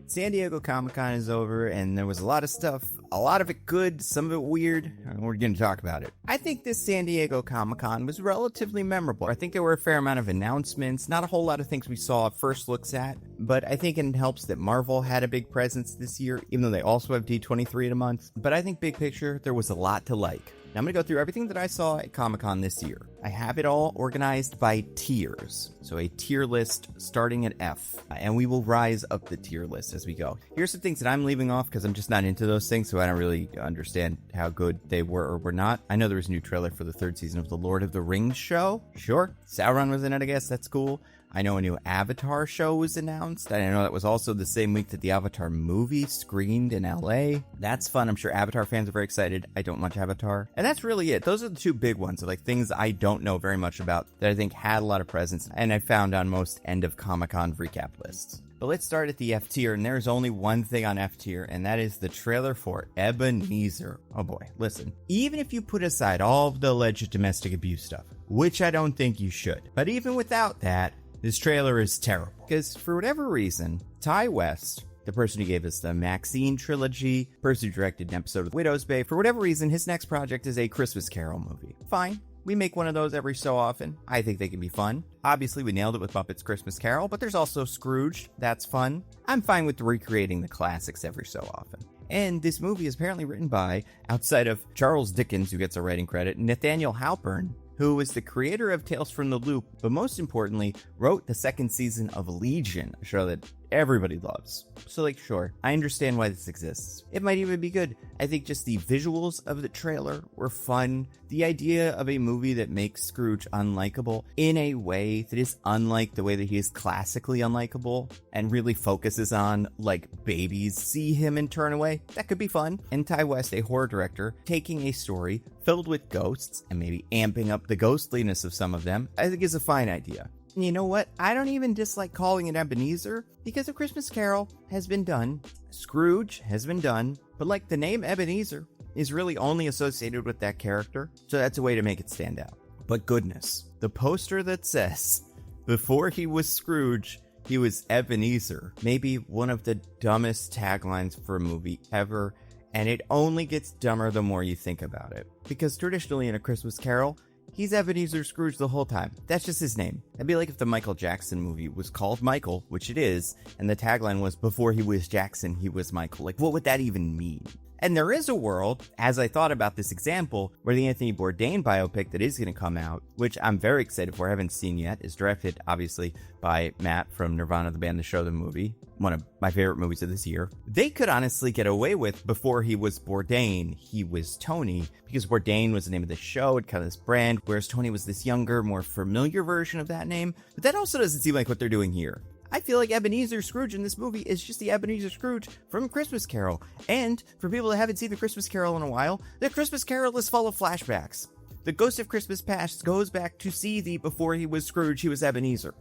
San Diego Comic-Con is over, and there was a lot of stuff. A lot of it good, some of it weird. We're going to talk about it. I think this San Diego Comic-Con was relatively memorable. I think there were a fair amount of announcements, not a whole lot of things we saw first looks at, but I think it helps that Marvel had a big presence this year, even though they also have D23 in a month. But I think big picture, there was a lot to like. Now I'm going to go through everything that I saw at Comic-Con this year. I have it all organized by tiers. So a tier list starting at F, and we will rise up the tier list as we go. Here's some things that I'm leaving off because I'm just not into those things, so I don't really understand how good they were or were not. I know there was a new trailer for the third season of the Lord of the Rings show. Sure. Sauron was in it, I guess. That's cool. I know a new Avatar show was announced. I know that was also the same week that the Avatar movie screened in LA. That's fun. I'm sure Avatar fans are very excited. I don't watch Avatar. And that's really it. Those are the two big ones, like things I don't know very much about that I think had a lot of presence and I found on most end of Comic-Con recap lists. But let's start at the F tier, and there's only one thing on F tier, and that is the trailer for Ebenezer. Oh boy, listen. Even if you put aside all of the alleged domestic abuse stuff, which I don't think you should, but even without that, this trailer is terrible. Because for whatever reason, Ty West, the person who gave us the Maxine trilogy, person who directed an episode of Widow's Bay, for whatever reason, his next project is a Christmas Carol movie. Fine. We make one of those every so often. I think they can be fun. Obviously, we nailed it with Muppets Christmas Carol, but there's also Scrooge. That's fun. I'm fine with recreating the classics every so often. And this movie is apparently written by, outside of Charles Dickens, who gets a writing credit, Nathaniel Halpern, who was the creator of Tales from the Loop, but most importantly, wrote the second season of Legion, a show that everybody loves. So, sure, I understand why this exists. It might even be good. I think just the visuals of the trailer were fun. The idea of a movie that makes Scrooge unlikable in a way that is unlike the way that he is classically unlikable and really focuses on, babies see him and turn away, that could be fun. And Ty West, a horror director, taking a story filled with ghosts and maybe amping up the ghostliness of some of them, I think is a fine idea. And you know what? I don't even dislike calling it Ebenezer, because A Christmas Carol has been done, Scrooge has been done, but the name Ebenezer is really only associated with that character, so that's a way to make it stand out. But goodness, the poster that says, before he was Scrooge, he was Ebenezer, maybe one of the dumbest taglines for a movie ever, and it only gets dumber the more you think about it. Because traditionally in A Christmas Carol, he's Ebenezer Scrooge the whole time. That's just his name. That'd be like if the Michael Jackson movie was called Michael, which it is, and the tagline was, before he was Jackson, he was Michael. What would that even mean? And there is a world, as I thought about this example, where the Anthony Bourdain biopic that is going to come out, which I'm very excited for, I haven't seen yet, is directed, obviously, by Matt from Nirvana, the band, the show, the movie, one of my favorite movies of this year. They could honestly get away with, before he was Bourdain, he was Tony, because Bourdain was the name of the show, it kind of this brand, whereas Tony was this younger, more familiar version of that name. But that also doesn't seem like what they're doing here. I feel like Ebenezer Scrooge in this movie is just the Ebenezer Scrooge from Christmas Carol. And for people that haven't seen the Christmas Carol in a while, the Christmas Carol is full of flashbacks. The Ghost of Christmas Past goes back to see the before he was Scrooge, he was Ebenezer.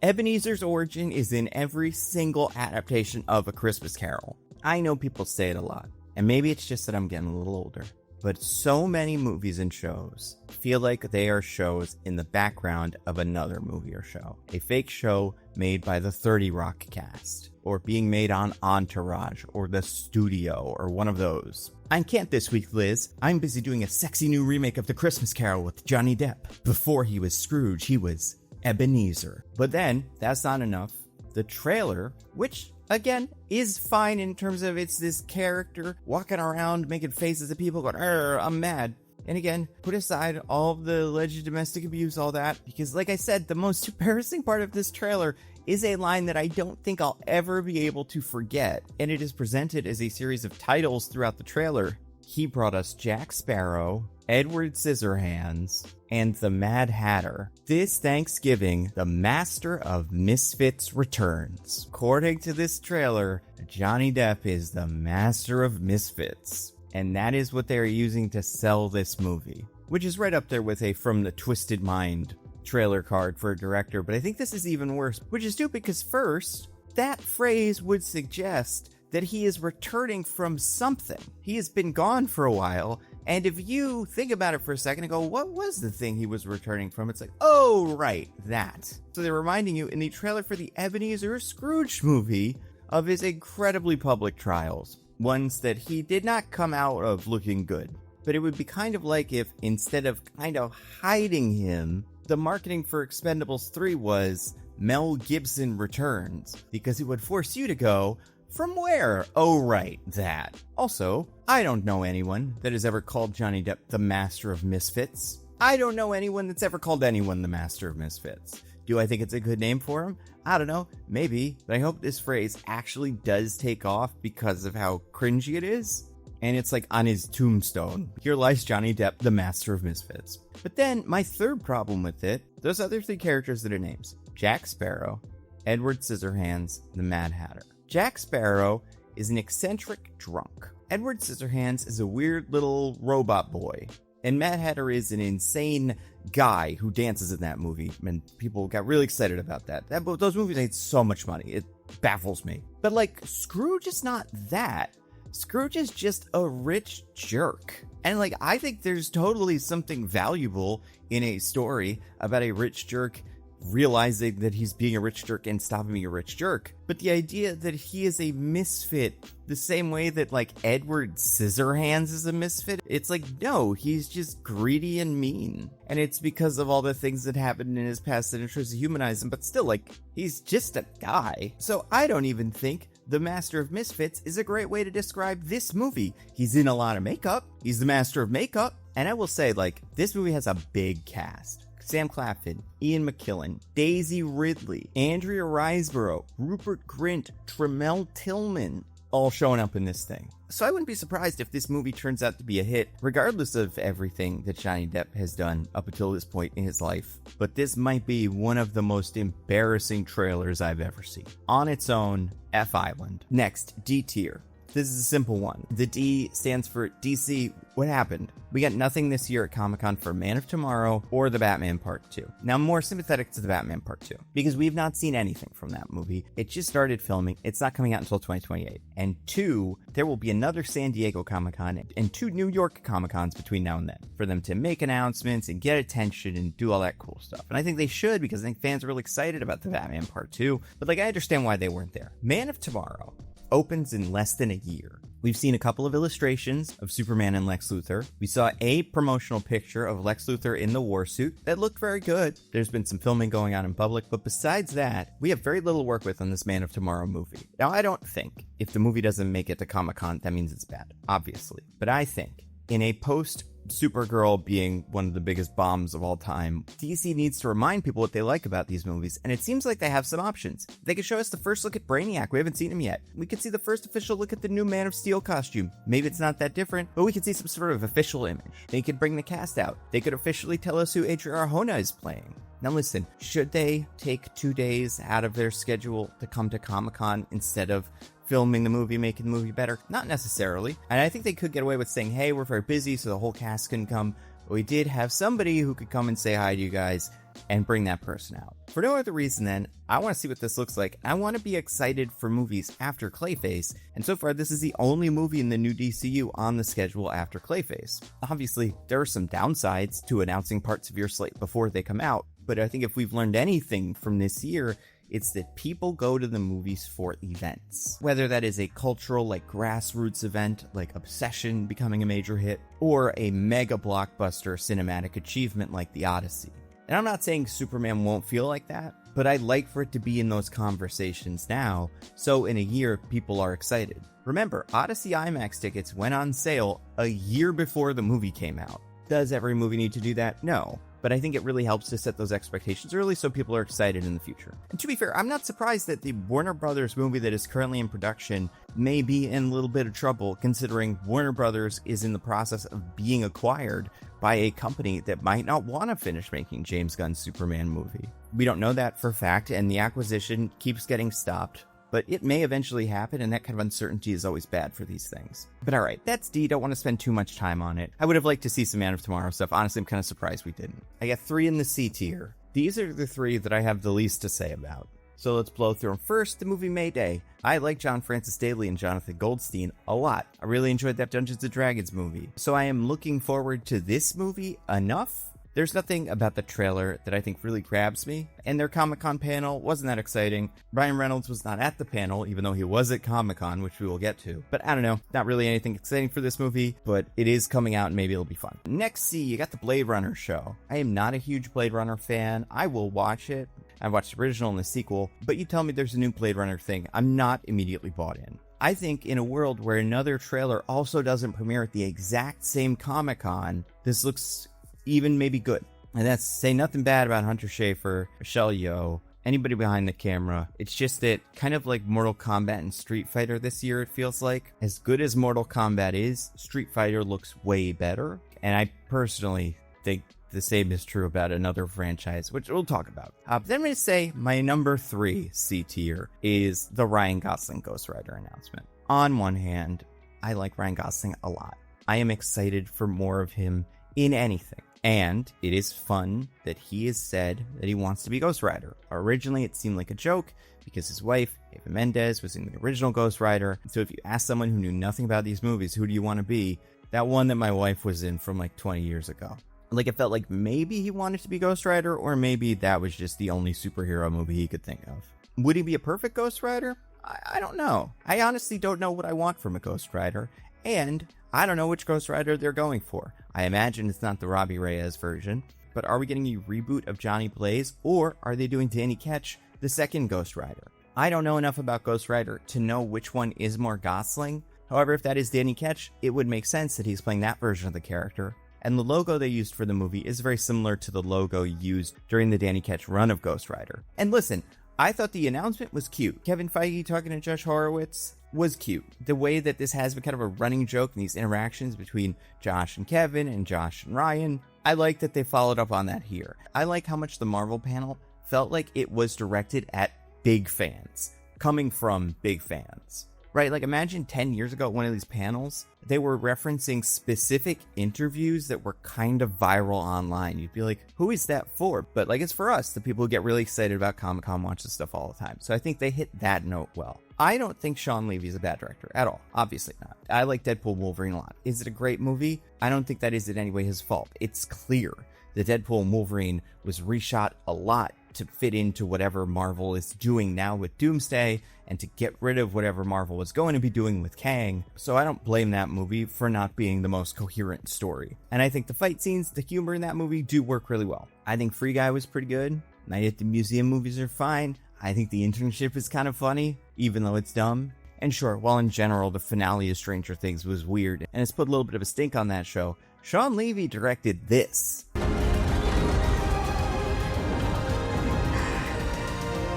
Ebenezer's origin is in every single adaptation of A Christmas Carol. I know people say it a lot, and maybe it's just that I'm getting a little older. But so many movies and shows feel like they are shows in the background of another movie or show. A fake show made by the 30 Rock cast, or being made on Entourage, or The Studio, or one of those. I can't this week, Liz. I'm busy doing a sexy new remake of The Christmas Carol with Johnny Depp. Before he was Scrooge, he was Ebenezer. But then, that's not enough. The trailer, which again is fine in terms of it's this character walking around making faces at people going, I'm mad. And again, put aside all of the alleged domestic abuse, all that, because like I said, the most embarrassing part of this trailer is a line that I don't think I'll ever be able to forget. And it is presented as a series of titles throughout the trailer. He brought us Jack Sparrow, Edward Scissorhands, and the Mad Hatter. This Thanksgiving, the Master of Misfits returns. According to this trailer, Johnny Depp is the Master of Misfits. And that is what they're using to sell this movie. Which is right up there with a From the Twisted Mind trailer card for a director. But I think this is even worse. Which is stupid because first, that phrase would suggest that he is returning from something. He has been gone for a while. And if you think about it for a second and go, what was the thing he was returning from? It's like, oh, right, that. So they're reminding you in the trailer for the Ebenezer Scrooge movie of his incredibly public trials, ones that he did not come out of looking good. But it would be kind of like if, instead of kind of hiding him, the marketing for Expendables 3 was Mel Gibson returns, because it would force you to go, from where? Oh, right, that. Also, I don't know anyone that has ever called Johnny Depp the Master of Misfits. I don't know anyone that's ever called anyone the Master of Misfits. Do I think it's a good name for him? I don't know, maybe, but I hope this phrase actually does take off because of how cringy it is. And it's like on his tombstone, here lies Johnny Depp, the Master of Misfits. But then, my third problem with it, those other three characters that are names: Jack Sparrow, Edward Scissorhands, the Mad Hatter. Jack Sparrow is an eccentric drunk. Edward Scissorhands is a weird little robot boy. And Mad Hatter is an insane guy who dances in that movie. And people got really excited about that. Those movies made so much money. It baffles me. But like, Scrooge is not that. Scrooge is just a rich jerk. And like, I think there's totally something valuable in a story about a rich jerk realizing that he's being a rich jerk and stopping being a rich jerk. But the idea that he is a misfit, the same way that like Edward Scissorhands is a misfit, it's like, no, he's just greedy and mean. And it's because of all the things that happened in his past that tries to humanize him, but still, like, he's just a guy. So I don't even think the Master of Misfits is a great way to describe this movie. He's in a lot of makeup. He's the master of makeup. And I will say, like, this movie has a big cast. Sam Claflin, Ian McKellen, Daisy Ridley, Andrea Riseborough, Rupert Grint, Tremel Tillman, all showing up in this thing. So I wouldn't be surprised if this movie turns out to be a hit, regardless of everything that Johnny Depp has done up until this point in his life. But this might be one of the most embarrassing trailers I've ever seen. On its own, F Island. Next, D tier. This is a simple one. The D stands for DC. What happened? We got nothing this year at Comic-Con for Man of Tomorrow or The Batman Part 2. Now, I'm more sympathetic to The Batman Part 2 because we've not seen anything from that movie. It just started filming. It's not coming out until 2028. And 2, there will be another San Diego Comic-Con and 2 New York Comic-Cons between now and then for them to make announcements and get attention and do all that cool stuff. And I think they should, because I think fans are really excited about The Batman Part 2. But like, I understand why they weren't there. Man of Tomorrow opens in less than a year. We've seen a couple of illustrations of Superman and Lex Luthor. We saw a promotional picture of Lex Luthor in the war suit that looked very good. There's been some filming going on in public, but besides that, we have very little to work with on this Man of Tomorrow movie. Now, I don't think if the movie doesn't make it to Comic-Con, that means it's bad, obviously. But I think in a post Supergirl being one of the biggest bombs of all time, DC needs to remind people what they like about these movies, and it seems like they have some options. They could show us the first look at Brainiac. We haven't seen him yet. We could see the first official look at the new Man of Steel costume. Maybe it's not that different, but we could see some sort of official image. They could bring the cast out. They could officially tell us who Adria Arjona is playing. Now listen, should they take 2 days out of their schedule to come to Comic-Con instead of filming the movie, making the movie better? Not necessarily. And I think they could get away with saying, hey, we're very busy, so the whole cast couldn't come. But we did have somebody who could come and say hi to you guys and bring that person out. For no other reason then, I want to see what this looks like. I want to be excited for movies after Clayface. And so far, this is the only movie in the new DCU on the schedule after Clayface. Obviously, there are some downsides to announcing parts of your slate before they come out. But I think if we've learned anything from this year, it's that people go to the movies for events. Whether that is a cultural, like, grassroots event, like Obsession becoming a major hit, or a mega blockbuster cinematic achievement like The Odyssey. And I'm not saying Superman won't feel like that, but I'd like for it to be in those conversations now, so in a year, people are excited. Remember, Odyssey IMAX tickets went on sale a year before the movie came out. Does every movie need to do that? No. But I think it really helps to set those expectations early so people are excited in the future. And to be fair, I'm not surprised that the Warner Brothers movie that is currently in production may be in a little bit of trouble, considering Warner Brothers is in the process of being acquired by a company that might not want to finish making James Gunn's Superman movie. We don't know that for a fact, and the acquisition keeps getting stopped. But it may eventually happen, and that kind of uncertainty is always bad for these things. But alright, that's D. Don't want to spend too much time on it. I would have liked to see some Man of Tomorrow stuff. Honestly, I'm kind of surprised we didn't. I got 3 in the C tier. These are the 3 that I have the least to say about. So let's blow through them. First, the movie Mayday. I like John Francis Daley and Jonathan Goldstein a lot. I really enjoyed that Dungeons & Dragons movie. So I am looking forward to this movie enough There's nothing about the trailer that I think really grabs me, and their Comic-Con panel wasn't that exciting. Ryan Reynolds was not at the panel, even though he was at Comic-Con, which we will get to. But I don't know, not really anything exciting for this movie, but it is coming out and maybe it'll be fun. Next, see, you got the Blade Runner show. I am not a huge Blade Runner fan. I will watch it. I've watched the original and the sequel, but you tell me there's a new Blade Runner thing, I'm not immediately bought in. I think in a world where another trailer also doesn't premiere at the exact same Comic-Con, this looks even maybe good. And that's say nothing bad about Hunter Schafer, Michelle Yeoh, anybody behind the camera. It's just that kind of like Mortal Kombat and Street Fighter this year, it feels like. As good as Mortal Kombat is, Street Fighter looks way better. And I personally think the same is true about another franchise, which we'll talk about. But then I'm going to say my number 3 C tier is the Ryan Gosling Ghost Rider announcement. On one hand, I like Ryan Gosling a lot. I am excited for more of him in anything. And it is fun that he has said that he wants to be Ghost Rider. Originally, it seemed like a joke because his wife, Eva Mendes, was in the original Ghost Rider. So if you ask someone who knew nothing about these movies, who do you want to be? That one that my wife was in from like 20 years ago. Like, it felt like maybe he wanted to be Ghost Rider, or maybe that was just the only superhero movie he could think of. Would he be a perfect Ghost Rider? I don't know. I honestly don't know what I want from a Ghost Rider, and I don't know which Ghost Rider they're going for. I imagine it's not the Robbie Reyes version, but are we getting a reboot of Johnny Blaze, or are they doing Danny Ketch, the second Ghost Rider? I don't know enough about Ghost Rider to know which one is more Gosling. However, if that is Danny Ketch, it would make sense that he's playing that version of the character. And the logo they used for the movie is very similar to the logo used during the Danny Ketch run of Ghost Rider. And listen, I thought the announcement was cute. Kevin Feige talking to Josh Horowitz was cute. The way that this has been kind of a running joke in these interactions between Josh and Kevin and Josh and Ryan, I like that they followed up on that here. I like how much the Marvel panel felt like it was directed at big fans, coming from big fans. Right, like imagine 10 years ago at one of these panels, they were referencing specific interviews that were kind of viral online. You'd be like, who is that for? But like, it's for us, the people who get really excited about Comic-Con, watch this stuff all the time. So I think they hit that note well. I don't think Sean Levy is a bad director at all. Obviously not. I like Deadpool Wolverine a lot. Is it a great movie? I don't think that is in any way his fault. It's clear that Deadpool and Wolverine was reshot a lot to fit into whatever Marvel is doing now with Doomsday and to get rid of whatever Marvel was going to be doing with Kang. So I don't blame that movie for not being the most coherent story. And I think the fight scenes, the humor in that movie do work really well. I think Free Guy was pretty good. Night at the Museum movies are fine. I think The Internship is kind of funny, even though it's dumb. And sure, while in general the finale of Stranger Things was weird and it's put a little bit of a stink on that show, Sean Levy directed this.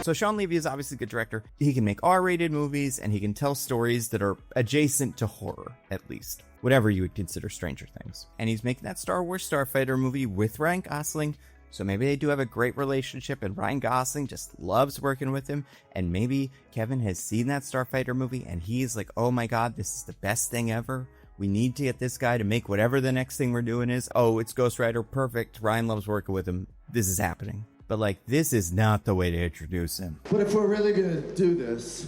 So Sean Levy is obviously a good director. He can make R-rated movies, and he can tell stories that are adjacent to horror, at least. Whatever you would consider Stranger Things. And he's making that Star Wars Starfighter movie with Ryan Gosling, so maybe they do have a great relationship, and Ryan Gosling just loves working with him, and maybe Kevin has seen that Starfighter movie, and he's like, oh my god, this is the best thing ever. We need to get this guy to make whatever the next thing we're doing is. Oh, it's Ghost Rider, perfect. Ryan loves working with him. This is happening. But, like, this is not the way to introduce him. But if we're really going to do this,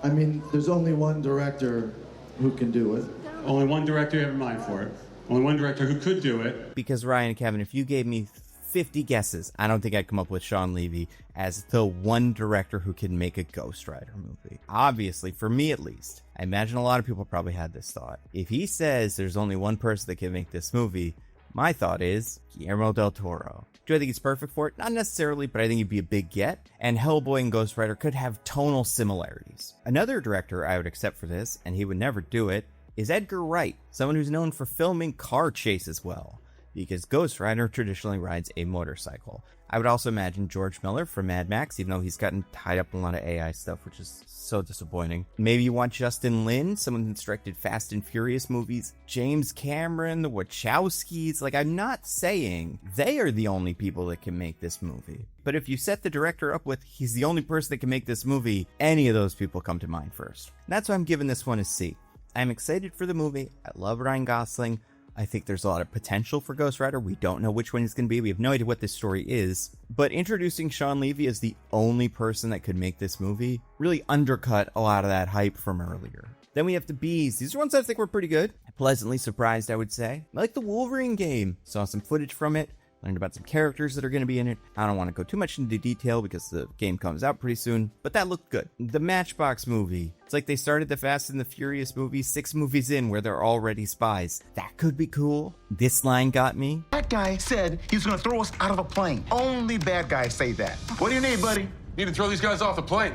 I mean, there's only one director who can do it. Only one director you have in mind for it. Only one director who could do it. Because, Ryan and Kevin, if you gave me 50 guesses, I don't think I'd come up with Sean Levy as the one director who can make a Ghost Rider movie. Obviously, for me at least. I imagine a lot of people probably had this thought. If he says there's only one person that can make this movie, my thought is Guillermo del Toro. Do I think he's perfect for it? Not necessarily, but I think he'd be a big get. And Hellboy and Ghost Rider could have tonal similarities. Another director I would accept for this, and he would never do it, is Edgar Wright, someone who's known for filming car chases well, because Ghost Rider traditionally rides a motorcycle. I would also imagine George Miller from Mad Max, even though he's gotten tied up in a lot of AI stuff, which is so disappointing. Maybe you want Justin Lin, someone who's directed Fast and Furious movies. James Cameron, the Wachowskis. Like, I'm not saying they are the only people that can make this movie. But if you set the director up with, he's the only person that can make this movie, any of those people come to mind first. And that's why I'm giving this one a C. I'm excited for the movie. I love Ryan Gosling. I think there's a lot of potential for Ghost Rider. We don't know which one he's going to be. We have no idea what this story is. But introducing Sean Levy as the only person that could make this movie really undercut a lot of that hype from earlier. Then we have the Bees. These are ones I think were pretty good. Pleasantly surprised, I would say. I like the Wolverine game. Saw some footage from it. learned about some characters that are going to be in it. I don't want to go too much into detail because the game comes out pretty soon, but that looked good. The Matchbox movie. It's like they started the Fast and the Furious movie 6 movies in where they're already spies. That could be cool. This line got me. That guy said he was gonna throw us out of a plane. Only bad guys say that. What do you need, buddy? Need to throw these guys off the plane.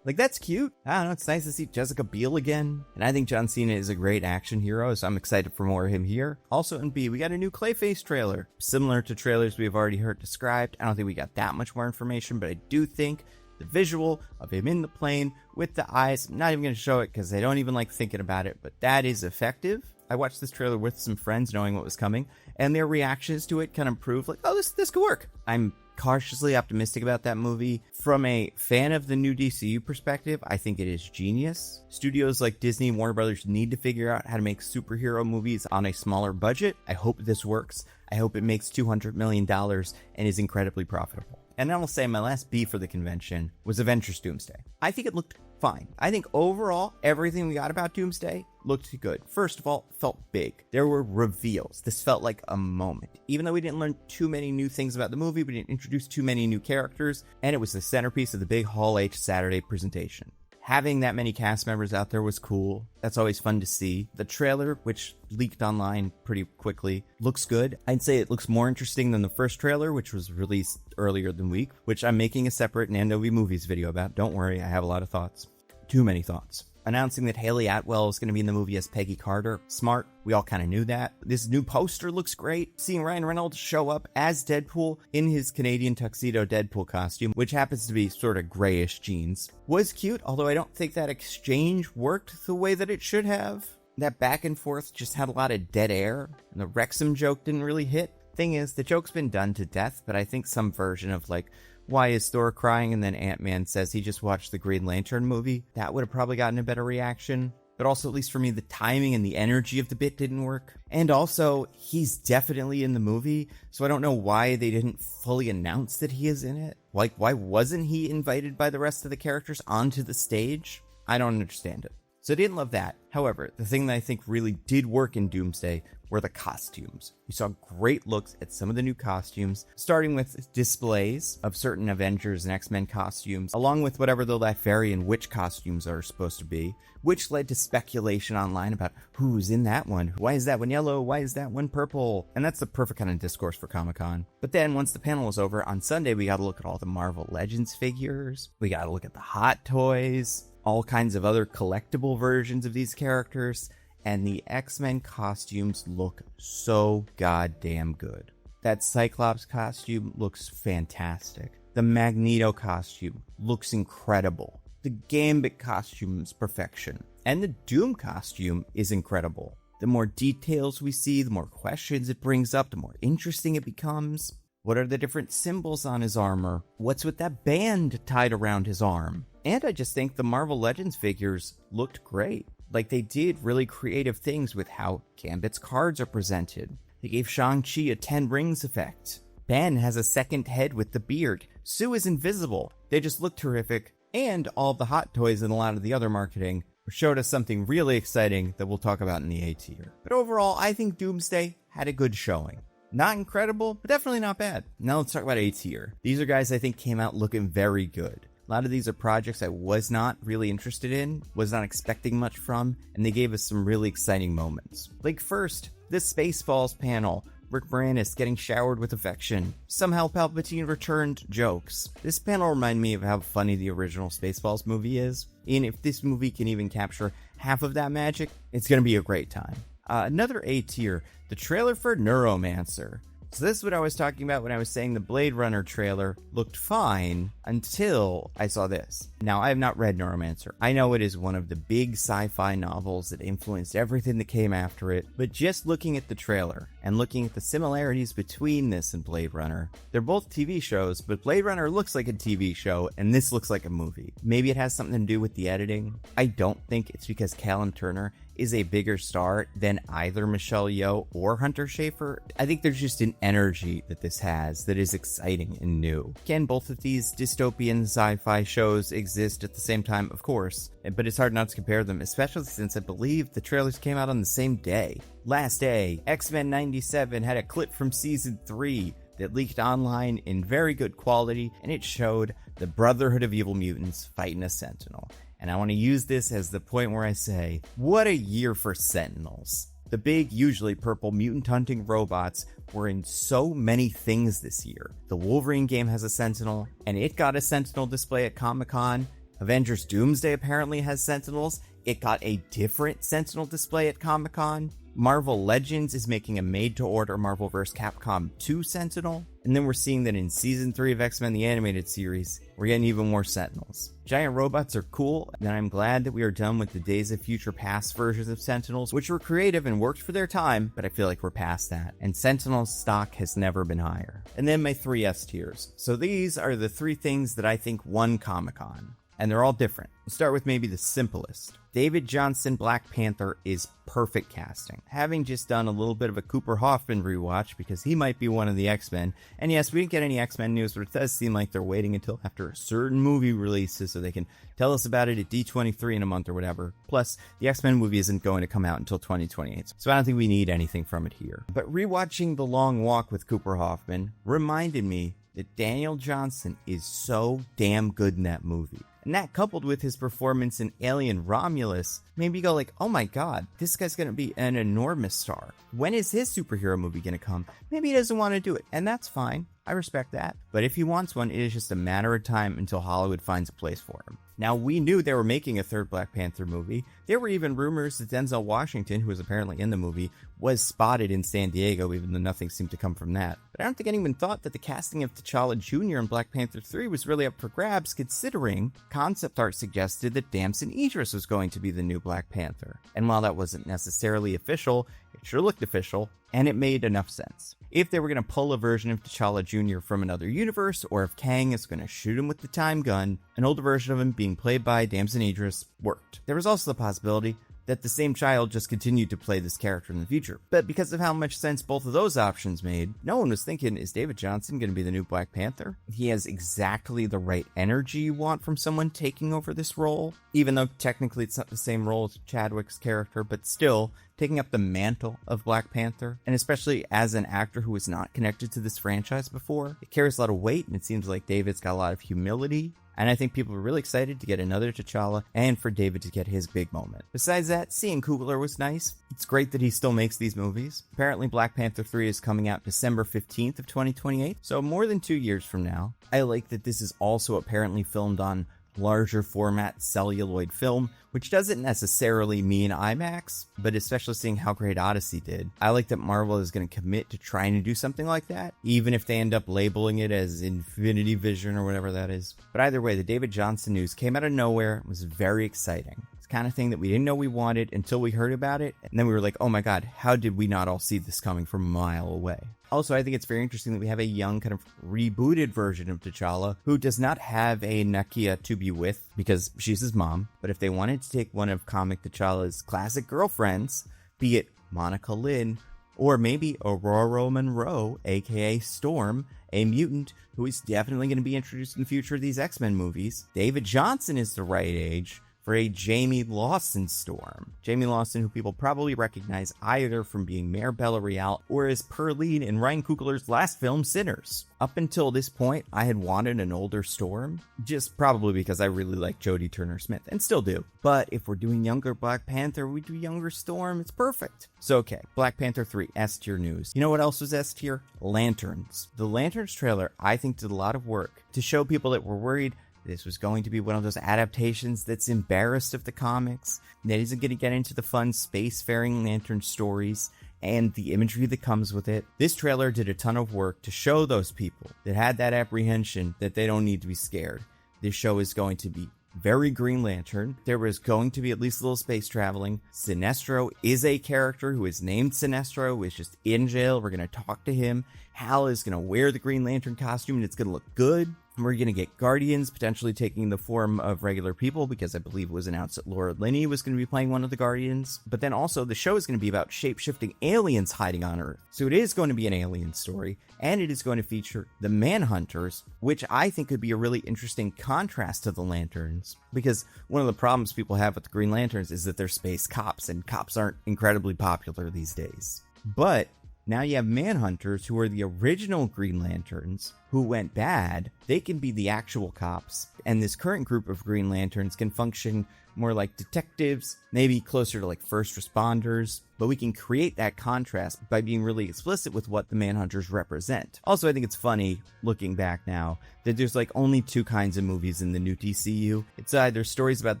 Like, that's cute. I don't know, it's nice to see Jessica Biel again. And I think John Cena is a great action hero, so I'm excited for more of him here. Also in B, we got a new Clayface trailer. Similar to trailers we have already heard described. I don't think we got that much more information, but I do think the visual of him in the plane with the eyes, I'm not even going to show it because I don't even like thinking about it, but that is effective. I watched this trailer with some friends knowing what was coming, and their reactions to it kind of proved like, oh, this could work. I'm cautiously optimistic about that movie. From a fan of the new DCU perspective, I think it is genius. Studios like Disney and Warner Brothers need to figure out how to make superhero movies on a smaller budget. I hope this works. I hope it makes $200 million and is incredibly profitable. And I will say my last B for the convention was Avengers Doomsday. I think it looked fine. I think overall, everything we got about Doomsday looked good. First of all, it felt big. There were reveals. This felt like a moment. Even though we didn't learn too many new things about the movie, we didn't introduce too many new characters, and it was the centerpiece of the big Hall H Saturday presentation. Having that many cast members out there was cool. That's always fun to see. The trailer, which leaked online pretty quickly, looks good. I'd say it looks more interesting than the first trailer, which was released earlier than week, which I'm making a separate Nando V Movies video about. Don't worry, I have a lot of thoughts. Too many thoughts. Announcing that Haley Atwell is going to be in the movie as Peggy Carter. Smart. We all kind of knew that. This new poster looks great. Seeing Ryan Reynolds show up as Deadpool in his Canadian tuxedo Deadpool costume, which happens to be sort of grayish jeans, was cute, although I don't think that exchange worked the way that it should have. That back and forth just had a lot of dead air, and the Wrexham joke didn't really hit. Thing is, the joke's been done to death, but I think some version of like, why is Thor crying? And then Ant-Man says he just watched the Green Lantern movie. That would have probably gotten a better reaction. But also, at least for me, the timing and the energy of the bit didn't work. And also, he's definitely in the movie, so I don't know why they didn't fully announce that he is in it. Like, why wasn't he invited by the rest of the characters onto the stage? I don't understand it. So I didn't love that. However, the thing that I think really did work in Doomsday were the costumes. We saw great looks at some of the new costumes, starting with displays of certain Avengers and X-Men costumes, along with whatever the Latvian witch costumes are supposed to be, which led to speculation online about who's in that one. Why is that one yellow? Why is that one purple? And that's the perfect kind of discourse for Comic-Con. But then once the panel was over, on Sunday, we got to look at all the Marvel Legends figures. We got to look at the Hot Toys, all kinds of other collectible versions of these characters. And the X-Men costumes look so goddamn good. That Cyclops costume looks fantastic. The Magneto costume looks incredible. The Gambit costume is perfection. And the Doom costume is incredible. The more details we see, the more questions it brings up, the more interesting it becomes. What are the different symbols on his armor? What's with that band tied around his arm? And I just think the Marvel Legends figures looked great. Like, they did really creative things with how Gambit's cards are presented. They gave Shang-Chi a 10 rings effect. Ben has a second head with the beard. Sue is invisible. They just look terrific. And all the Hot Toys and a lot of the other marketing showed us something really exciting that we'll talk about in the A tier. But overall, I think Doomsday had a good showing. Not incredible, but definitely not bad. Now let's talk about A tier. These are guys I think came out looking very good. A lot of these are projects I was not really interested in, was not expecting much from, and they gave us some really exciting moments. Like first, this Spaceballs panel, Rick Moranis getting showered with affection. Somehow Palpatine returned jokes. This panel reminded me of how funny the original Spaceballs movie is, and if this movie can even capture half of that magic, it's going to be a great time. Another A tier, the trailer for Neuromancer. So this is what I was talking about when I was saying the Blade Runner trailer looked fine until I saw this. Now, I have not read Neuromancer. I know it is one of the big sci-fi novels that influenced everything that came after it, but just looking at the trailer and looking at the similarities between this and Blade Runner, they're both TV shows, but Blade Runner looks like a TV show and this looks like a movie. Maybe it has something to do with the editing. I don't think it's because Callum Turner is a bigger star than either Michelle Yeoh or Hunter Schafer. I think there's just an energy that this has that is exciting and new. Can both of these dystopian sci-fi shows exist at the same time? Of course, but it's hard not to compare them, especially since I believe the trailers came out on the same day. Last day, X-Men 97 had a clip from season 3 that leaked online in very good quality, and it showed the Brotherhood of Evil Mutants fighting a Sentinel. And I want to use this as the point where I say, what a year for Sentinels. The big, usually purple mutant hunting robots were in so many things this year. The Wolverine game has a Sentinel, and it got a Sentinel display at Comic-Con. Avengers Doomsday apparently has Sentinels. It got a different Sentinel display at Comic-Con. Marvel Legends is making a made-to-order Marvel vs. Capcom 2 Sentinel. And then we're seeing that in Season 3 of X-Men the Animated Series, we're getting even more Sentinels. Giant robots are cool, and I'm glad that we are done with the Days of Future Past versions of Sentinels, which were creative and worked for their time, but I feel like we're past that. And Sentinel's stock has never been higher. And then my 3 S tiers. So these are the 3 things that I think won Comic-Con. And they're all different. We'll start with maybe the simplest. David Johnson Black Panther is perfect casting. Having just done a little bit of a Cooper Hoffman rewatch because he might be one of the X-Men. And yes, we didn't get any X-Men news, but it does seem like they're waiting until after a certain movie releases so they can tell us about it at D23 in a month or whatever. Plus, the X-Men movie isn't going to come out until 2028, so I don't think we need anything from it here. But rewatching The Long Walk with Cooper Hoffman reminded me that Daniel Johnson is so damn good in that movie. And that, coupled with his performance in Alien Romulus, made me go like, oh my god, this guy's gonna be an enormous star. When is his superhero movie gonna come? Maybe he doesn't want to do it, and that's fine. I respect that. But if he wants one, it is just a matter of time until Hollywood finds a place for him. Now, we knew they were making a third Black Panther movie. There were even rumors that Denzel Washington, who was apparently in the movie, was spotted in San Diego, even though nothing seemed to come from that. But I don't think anyone thought that the casting of T'Challa Jr. in Black Panther 3 was really up for grabs, considering concept art suggested that Damson Idris was going to be the new Black Panther. And while that wasn't necessarily official, it sure looked official, and it made enough sense. If they were going to pull a version of T'Challa Jr. from another universe, or if Kang is going to shoot him with the time gun, an older version of him being played by Damson Idris worked. There was also the possibility that the same child just continued to play this character in the future. But because of how much sense both of those options made, no one was thinking, is David Johnson going to be the new Black Panther? He has exactly the right energy you want from someone taking over this role, even though technically it's not the same role as Chadwick's character, but still taking up the mantle of Black Panther, and especially as an actor who was not connected to this franchise before, it carries a lot of weight, and it seems like David's got a lot of humility. And I think people are really excited to get another T'Challa and for David to get his big moment. Besides that, seeing Coogler was nice. It's great that he still makes these movies. Apparently Black Panther 3 is coming out December 15th of 2028, so more than 2 years from now. I like that this is also apparently filmed on larger format celluloid film, which doesn't necessarily mean IMAX, but especially seeing how great Odyssey did. I like that Marvel is going to commit to trying to do something like that, even if they end up labeling it as Infinity Vision or whatever that is. But either way, the David Johnson news came out of nowhere. It was very exciting. It's the kind of thing that we didn't know we wanted until we heard about it, and then we were like, oh my god, how did we not all see this coming from a mile away? Also, I think it's very interesting that we have a young, kind of rebooted version of T'Challa who does not have a Nakia to be with because she's his mom. But if they wanted to take one of comic T'Challa's classic girlfriends, be it Monica Lynn or maybe Aurora Monroe, aka Storm, a mutant who is definitely going to be introduced in the future of these X-Men movies, David Johnson is the right age for a Jamie Lawson Storm. Jamie Lawson, who people probably recognize either from being Mayor Bella Real or as Pearline in Ryan Coogler's last film, Sinners. Up until this point, I had wanted an older Storm, just probably because I really like Jodie Turner-Smith, and still do. But if we're doing younger Black Panther, we do younger Storm, it's perfect. So okay, Black Panther 3, S tier news. You know what else was S tier? Lanterns. The Lanterns trailer, I think, did a lot of work to show people that were worried this was going to be one of those adaptations that's embarrassed of the comics, that isn't going to get into the fun spacefaring lantern stories and the imagery that comes with it. This trailer did a ton of work to show those people that had that apprehension that they don't need to be scared. This show is going to be very Green Lantern. There was going to be at least a little space traveling. Sinestro is a character who is named Sinestro, who is just in jail. We're going to talk to him. Hal is going to wear the Green Lantern costume and it's going to look good. We're going to get Guardians potentially taking the form of regular people, because I believe it was announced that Laura Linney was going to be playing one of the Guardians. But then also the show is going to be about shape-shifting aliens hiding on Earth. So it is going to be an alien story, and it is going to feature the Manhunters, which I think could be a really interesting contrast to the Lanterns, because one of the problems people have with the Green Lanterns is that they're space cops, and cops aren't incredibly popular these days. But now you have Manhunters, who are the original Green Lanterns, who went bad. They can be the actual cops, and this current group of Green Lanterns can function more like detectives, maybe closer to like first responders, but we can create that contrast by being really explicit with what the Manhunters represent. Also, I think it's funny, looking back now, that there's like only two kinds of movies in the new DCU. It's either stories about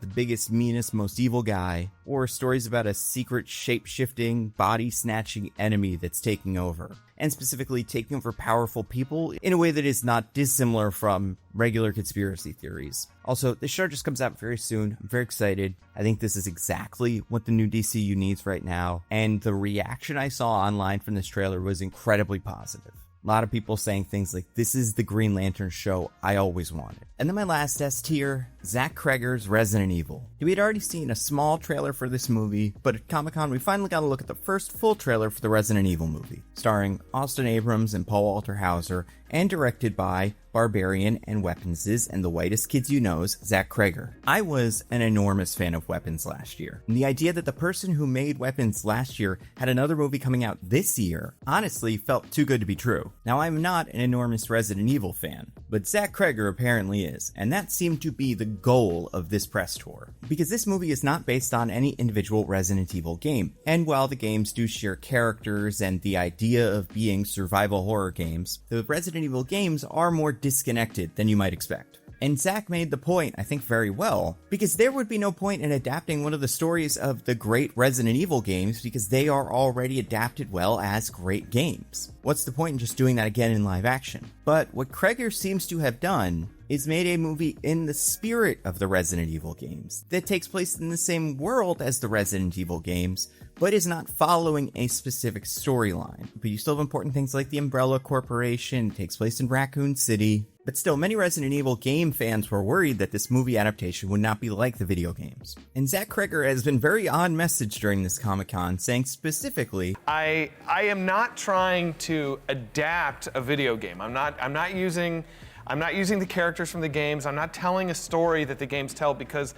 the biggest, meanest, most evil guy, or stories about a secret, shape-shifting, body-snatching enemy that's taking over. And specifically taking over powerful people in a way that is not dissimilar from regular conspiracy theories. Also, the show just comes out very soon. I'm very excited. I think this is exactly what the new DCU needs right now. And the reaction I saw online from this trailer was incredibly positive. A lot of people saying things like, this is the Green Lantern show I always wanted. And then my last S tier, Zach Cregger's Resident Evil. We had already seen a small trailer for this movie, but at Comic-Con we finally got a look at the first full trailer for the Resident Evil movie, starring Austin Abrams and Paul Walter Hauser, and directed by Barbarian and Weapons' and the whitest kids you know's Zach Cregger. I was an enormous fan of Weapons last year, and the idea that the person who made Weapons last year had another movie coming out this year honestly felt too good to be true. Now, I'm not an enormous Resident Evil fan, but Zach Cregger apparently is, and that seemed to be the goal of this press tour, because this movie is not based on any individual Resident Evil game, and while the games do share characters and the idea of being survival horror games, the Resident Evil games are more disconnected than you might expect. And Zach made the point, I think, very well, because there would be no point in adapting one of the stories of the great Resident Evil games, because they are already adapted well as great games. What's the point in just doing that again in live action? But what Cregger seems to have done is made a movie in the spirit of the Resident Evil games, that takes place in the same world as the Resident Evil games, but is not following a specific storyline. But you still have important things like the Umbrella Corporation, takes place in Raccoon City. But still, many Resident Evil game fans were worried that this movie adaptation would not be like the video games. And Zach Cregger has been very on message during this Comic-Con, saying specifically, I am not trying to adapt a video game. I'm not using the characters from the games. I'm not telling a story that the games tell, because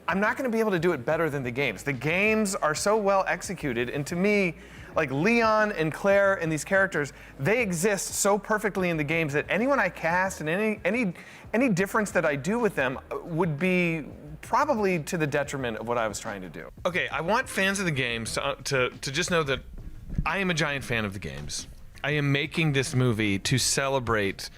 I'm not going to be able to do it better than the games. The games are so well executed, and to me, like Leon and Claire and these characters, they exist so perfectly in the games that anyone I cast and any difference that I do with them would be probably to the detriment of what I was trying to do. Okay, I want fans of the games to just know that I am a giant fan of the games. I am making this movie to celebrate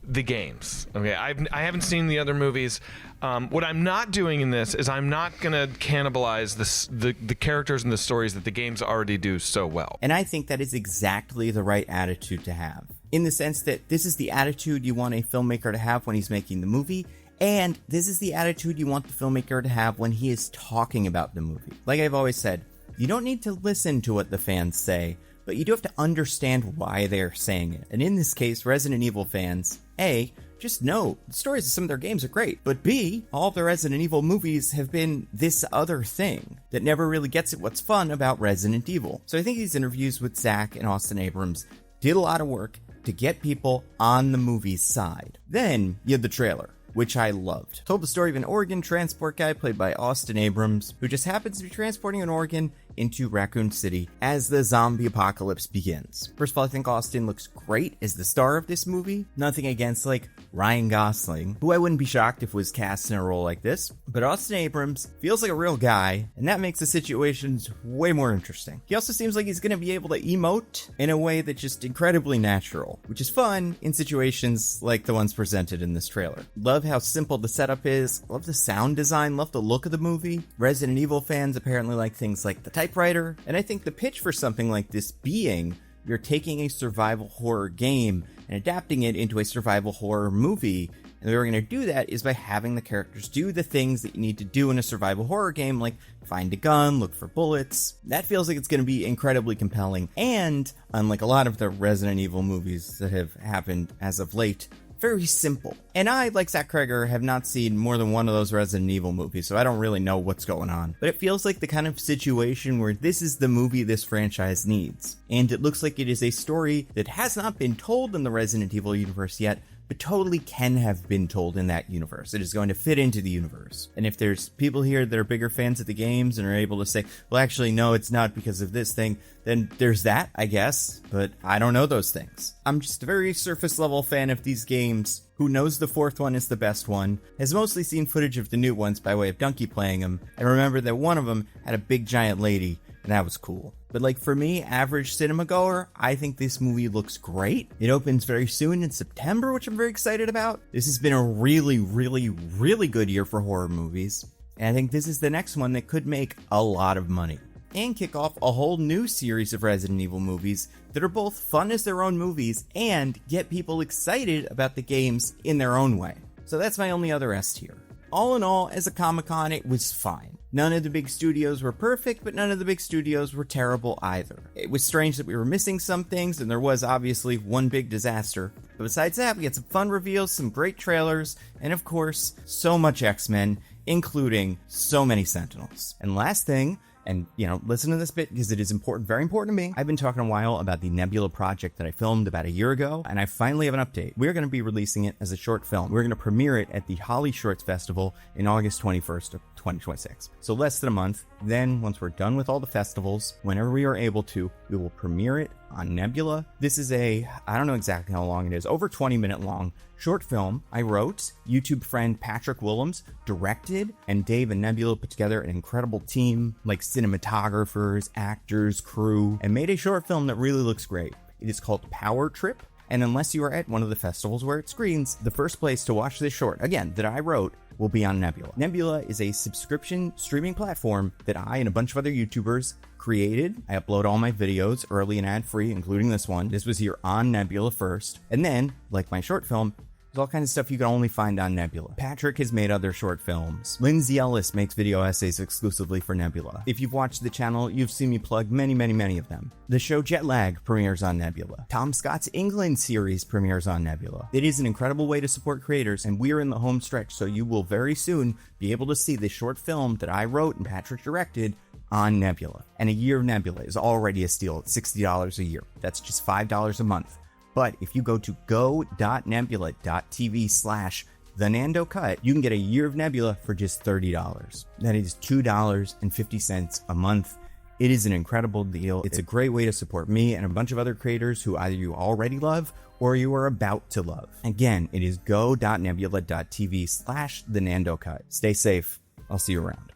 the games. Okay, I haven't seen the other movies. What I'm not doing in this is I'm not going to cannibalize the characters and the stories that the games already do so well. And I think that is exactly the right attitude to have, in the sense that this is the attitude you want a filmmaker to have when he's making the movie, and this is the attitude you want the filmmaker to have when he is talking about the movie. Like I've always said, you don't need to listen to what the fans say, but you do have to understand why they're saying it. And in this case, Resident Evil fans, A, just know the stories of some of their games are great, but B, all of the Resident Evil movies have been this other thing that never really gets at what's fun about Resident Evil. So I think these interviews with Zach and Austin Abrams did a lot of work to get people on the movie's side. Then you have the trailer, which I loved. Told the story of an Oregon transport guy played by Austin Abrams, who just happens to be transporting an organ into Raccoon City as the zombie apocalypse begins. First of all, I think Austin looks great as the star of this movie. Nothing against, like, Ryan Gosling, who I wouldn't be shocked if was cast in a role like this. But Austin Abrams feels like a real guy, and that makes the situations way more interesting. He also seems like he's going to be able to emote in a way that's just incredibly natural, which is fun in situations like the ones presented in this trailer. Love how simple the setup is, love the sound design, love the look of the movie. Resident Evil fans apparently like things like the typewriter, and I think the pitch for something like this being you're taking a survival horror game and adapting it into a survival horror movie, and the way we're going to do that is by having the characters do the things that you need to do in a survival horror game, like find a gun, look for bullets. That feels like it's going to be incredibly compelling, and unlike a lot of the Resident Evil movies that have happened as of late, very simple. And I, like Zach Kreger, have not seen more than one of those Resident Evil movies, so I don't really know what's going on. But it feels like the kind of situation where this is the movie this franchise needs. And it looks like it is a story that has not been told in the Resident Evil universe yet, but totally can have been told in that universe. It is going to fit into the universe. And if there's people here that are bigger fans of the games and are able to say, well, actually, no, it's not because of this thing, then there's that, I guess. But I don't know those things. I'm just a very surface level fan of these games who knows the fourth one is the best one, has mostly seen footage of the new ones by way of Donkey playing them, and remember that one of them had a big giant lady, and that was cool. But like for me, average cinema goer, I think this movie looks great. It opens very soon in September, which I'm very excited about. This has been a really, really, really good year for horror movies. And I think this is the next one that could make a lot of money. And kick off a whole new series of Resident Evil movies that are both fun as their own movies and get people excited about the games in their own way. So that's my only other S tier. All in all, as a Comic-Con, it was fine. None of the big studios were perfect, but none of the big studios were terrible either. It was strange that we were missing some things, and there was obviously one big disaster. But besides that, we had some fun reveals, some great trailers, and of course, so much X-Men, including so many Sentinels. And last thing, and, listen to this bit because it is important, very important to me. I've been talking a while about the Nebula project that I filmed about a year ago, and I finally have an update. We're going to be releasing it as a short film. We're going to premiere it at the Holly Shorts Festival in August 21st of 2026. So less than a month. Then, once we're done with all the festivals, whenever we are able to, we will premiere it on Nebula. This is I don't know exactly how long it is, over 20-minute long short film I wrote, YouTube friend Patrick Willems directed, and Dave and Nebula put together an incredible team, like cinematographers, actors, crew, and made a short film that really looks great. It is called Power Trip, and unless you are at one of the festivals where it screens, the first place to watch this short, again, that I wrote, will be on Nebula. Nebula is a subscription streaming platform that I and a bunch of other YouTubers created. I upload all my videos early and ad-free, including this one. This was here on Nebula first. And then, like my short film, there's all kinds of stuff you can only find on Nebula. Patrick has made other short films. Lindsay Ellis makes video essays exclusively for Nebula. If you've watched the channel, you've seen me plug many, many, many of them. The show Jet Lag premieres on Nebula. Tom Scott's England series premieres on Nebula. It is an incredible way to support creators, and we're in the home stretch, so you will very soon be able to see this short film that I wrote and Patrick directed on Nebula. And a year of Nebula is already a steal at $60 a year. That's just $5 a month. But if you go to go.nebula.tv/TheNandoCut, you can get a year of Nebula for just $30. That is $2.50 a month. It is an incredible deal. It's a great way to support me and a bunch of other creators who either you already love or you are about to love. Again, it is go.nebula.tv/TheNandoCut. Stay safe. I'll see you around.